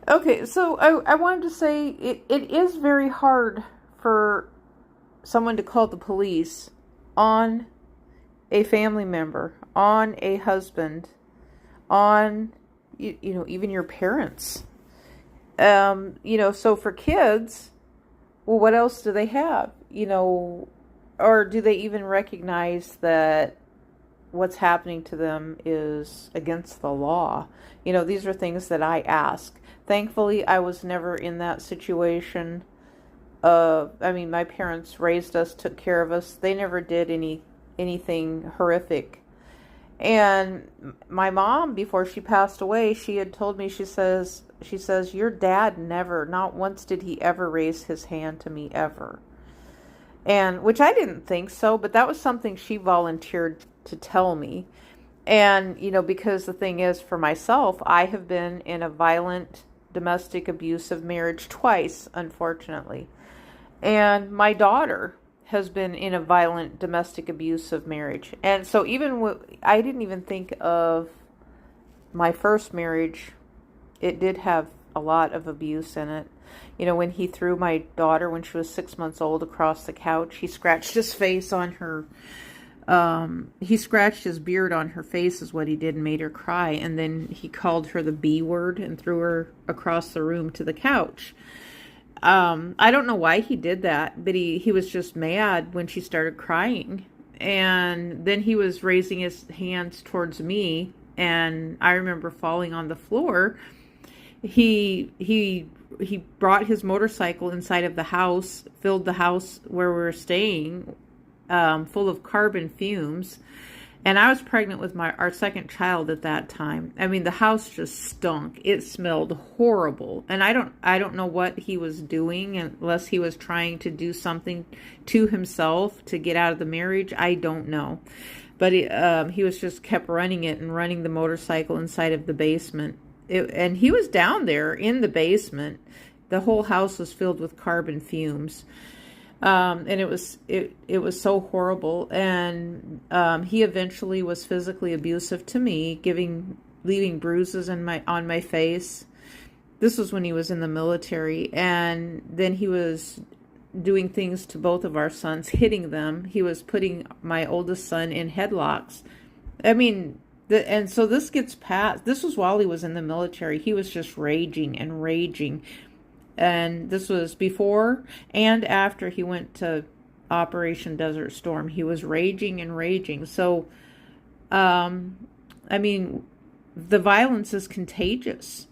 Okay, so I wanted to say it is very hard for someone to call the police on a family member, on a husband, on even your parents. So for kids, well, what else do they have? Or do they even recognize that what's happening to them is against the law? These are things that I ask. Thankfully, I was never in that situation. I mean, my parents raised us, took care of us. They never did anything horrific. And my mom, before she passed away, she had told me, she says, your dad never, not once did he ever raise his hand to me ever. And which I didn't think so, but that was something she volunteered to tell me. And, because the thing is, for myself, I have been in a violent domestic abusive marriage twice, unfortunately. And my daughter has been in a violent domestic abusive marriage. And so I didn't even think of my first marriage. It did have a lot of abuse in it. When he threw my daughter when she was 6 months old across the couch, he scratched his face on her. He scratched his beard on her face is what he did and made her cry. And then he called her the B word and threw her across the room to the couch. I don't know why he did that, but he was just mad when she started crying. And then he was raising his hands towards me, and I remember falling on the floor. He brought his motorcycle inside of the house, filled the house where we were staying, full of carbon fumes. And I was pregnant with our second child at that time. I mean, the house just stunk. It smelled horrible. And I don't know what he was doing, unless he was trying to do something to himself to get out of the marriage. I don't know. But he was just kept running it and running the motorcycle inside of the basement. And he was down there in the basement. The whole house was filled with carbon fumes. And it was so horrible. And he eventually was physically abusive to me, leaving bruises on my face. This was when he was in the military, and then he was doing things to both of our sons, hitting them. He was putting my oldest son in headlocks. I mean, and so this gets past. This was while he was in the military. He was just raging and raging. And this was before and after he went to Operation Desert Storm. He was raging and raging. So, I mean, the violence is contagious.